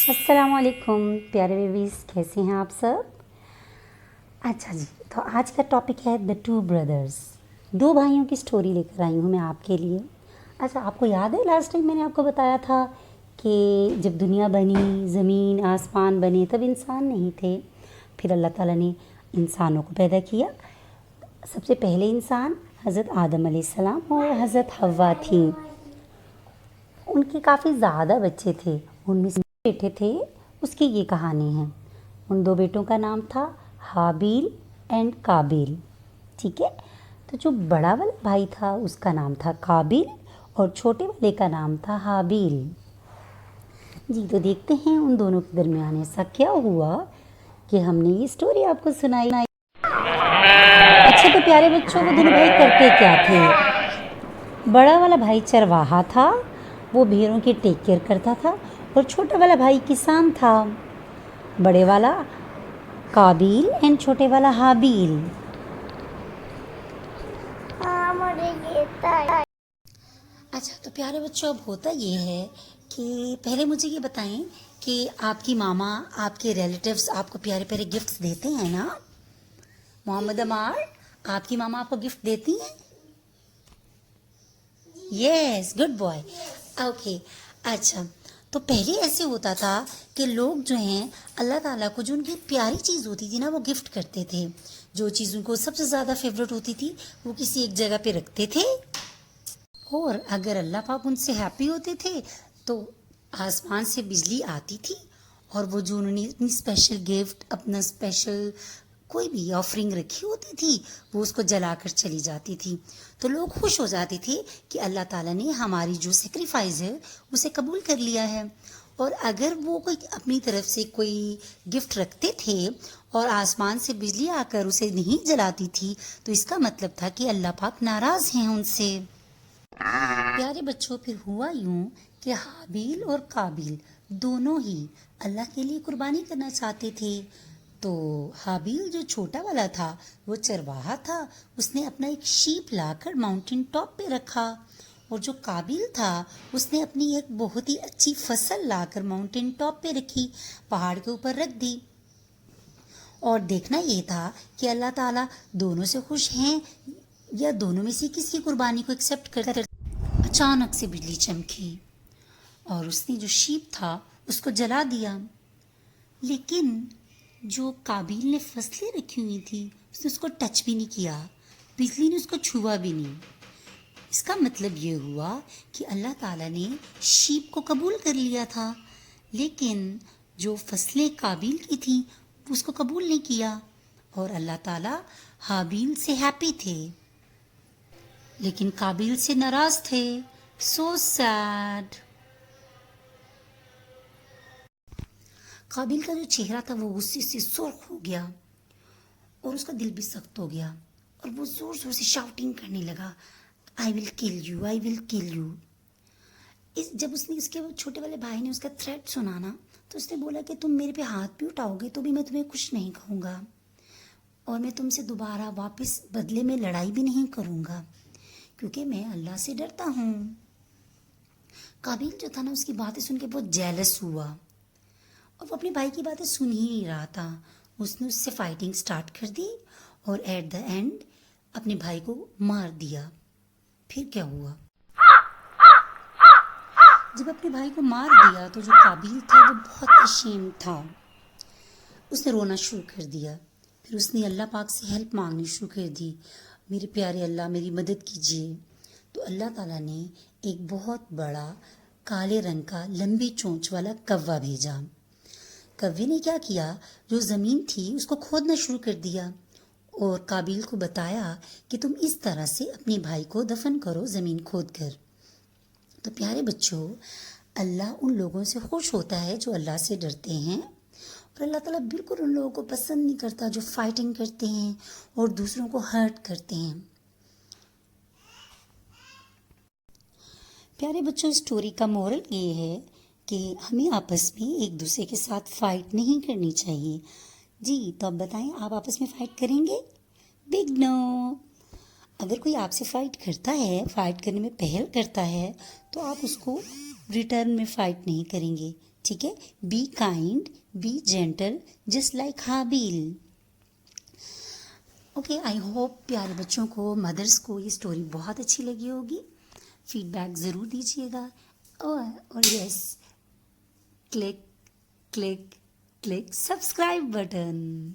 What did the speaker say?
अस्सलाम वालेकुम प्यारे बेबीज़, कैसे हैं आप सब। अच्छा जी, तो आज का टॉपिक है द टू ब्रदर्स। दो भाइयों की स्टोरी लेकर आई हूँ मैं आपके लिए। अच्छा, आपको याद है लास्ट टाइम मैंने आपको बताया था कि जब दुनिया बनी, ज़मीन आसमान बने, तब इंसान नहीं थे। फिर अल्लाह ताला ने इंसानों को पैदा किया। सबसे पहले इंसान हज़रत आदम अलैहिस्सलाम और हज़रत हव्वा थी। उनके काफ़ी ज़्यादा बच्चे थे, उनमें से बेटे थे। उसकी ये कहानी है। उन दो बेटों का नाम था हाबील एंड काबिल। ठीक है, तो जो बड़ा वाला भाई था उसका नाम था काबिल और छोटे वाले का नाम था हाबील। जी, तो देखते हैं उन दोनों के दरमियान ऐसा क्या हुआ कि हमने ये स्टोरी आपको सुनाई। अच्छा, तो प्यारे बच्चों, वो दोनों भाई करते क्या थे। बड़ा वाला भाई चरवाहा था, वो भेड़ों की टेक केयर करता था। और छोटा वाला भाई किसान था। बड़े वाला काबिल एंड छोटे वाला हाबील। अच्छा, तो प्यारे बच्चों, अब होता ये है कि पहले मुझे ये बताएं कि आपकी मामा, आपके रिलेटिव्स आपको प्यारे प्यारे गिफ्ट्स देते हैं ना। मोहम्मद अमार, आपकी मामा आपको गिफ्ट देती हैं? Yes, good boy. ओके। अच्छा, तो पहले ऐसे होता था कि लोग जो हैं अल्लाह ताला को जो उनकी प्यारी चीज़ होती थी ना, वो गिफ्ट करते थे। जो चीज़ उनको सबसे ज़्यादा फेवरेट होती थी वो किसी एक जगह पे रखते थे। और अगर अल्लाह पाक उनसे हैप्पी होते थे तो आसमान से बिजली आती थी और वो जो उन्होंने अपनी स्पेशल गिफ्ट, अपना स्पेशल कोई भी ऑफरिंग रखी होती थी, वो उसको जलाकर चली जाती थी। तो लोग खुश हो जाते थे कि अल्लाह ताला ने हमारी जो सेक्रीफाइस है उसे कबूल कर लिया है। और अगर वो कोई अपनी तरफ से कोई गिफ्ट रखते थे और आसमान से बिजली आकर उसे नहीं जलाती थी, तो इसका मतलब था कि अल्लाह पाक नाराज़ हैं उनसे। प्यारे बच्चों, फिर हुआ यूं कि हाबील और काबिल दोनों ही अल्लाह के लिए कुर्बानी करना चाहते थे। तो हाबील जो छोटा वाला था वो चरवाहा था, उसने अपना एक शीप लाकर माउंटेन टॉप पे रखा। और जो काबिल था उसने अपनी एक बहुत ही अच्छी फसल लाकर माउंटेन टॉप पे रखी, पहाड़ के ऊपर रख दी। और देखना ये था कि अल्लाह ताला दोनों से खुश हैं या दोनों में से किसी कुर्बानी को एक्सेप्ट करते। अचानक से बिजली चमकी और उसने जो शीप था उसको जला दिया। लेकिन जो काबिल ने फसलें रखी हुई थी उसने उसको टच भी नहीं किया, बिजली ने उसको छुआ भी नहीं। इसका मतलब ये हुआ कि अल्लाह ताला ने शीप को कबूल कर लिया था, लेकिन जो फसलें काबिल की थी उसको कबूल नहीं किया। और अल्लाह ताला हाबील से हैप्पी थे लेकिन काबिल से नाराज थे। So sad. काबिल का जो चेहरा था वो गुस्से से सुर्ख हो गया और उसका दिल भी सख्त हो गया और वो जोर जोर से शाउटिंग करने लगा, I will kill you, I will kill you. जब उसने उसके छोटे वाले भाई ने उसका थ्रेट सुना ना, तो उसने बोला कि तुम मेरे पे हाथ भी उठाओगे तो भी मैं तुम्हें कुछ नहीं कहूँगा और मैं तुमसे दोबारा वापस बदले में लड़ाई भी नहीं करूँगा, क्योंकि मैं अल्लाह से डरता हूँ। काबिल जो था ना, उसकी बातें सुन के बहुत जेलस हुआ और वो अपने भाई की बातें सुन ही नहीं रहा था। उसने उससे फाइटिंग स्टार्ट कर दी और एट द एंड अपने भाई को मार दिया। फिर क्या हुआ, जब अपने भाई को मार दिया तो जो काबिल था वो बहुत अशेम था। उसने रोना शुरू कर दिया। फिर उसने अल्लाह पाक से हेल्प मांगनी शुरू कर दी, मेरे प्यारे अल्लाह मेरी मदद कीजिए। तो अल्लाह ताला ने एक बहुत बड़ा काले रंग का लंबी चोंच वाला कौवा भेजा। कौवे ने क्या किया, जो ज़मीन थी उसको खोदना शुरू कर दिया और काबिल को बताया कि तुम इस तरह से अपने भाई को दफन करो ज़मीन खोद कर। तो प्यारे बच्चों, अल्लाह उन लोगों से खुश होता है जो अल्लाह से डरते हैं और अल्लाह ताला बिल्कुल उन लोगों को पसंद नहीं करता जो फाइटिंग करते हैं और दूसरों को हर्ट करते हैं। प्यारे बच्चों, स्टोरी का मोरल ये है कि हमें आपस में एक दूसरे के साथ फाइट नहीं करनी चाहिए। जी, तो अब बताएं, आप आपस में फाइट करेंगे? Big no. अगर कोई आपसे फाइट करता है, फाइट करने में पहल करता है, तो आप उसको रिटर्न में फाइट नहीं करेंगे, ٹھیک ہے. Be kind, be gentle, just like Habil. Okay, I hope پیارے بچوں کو, مدرس کو یہ اسٹوری بہت اچھی لگی ہوگی. فیڈ بیک ضرور دیجیے گا. اور yes, click click click subscribe button.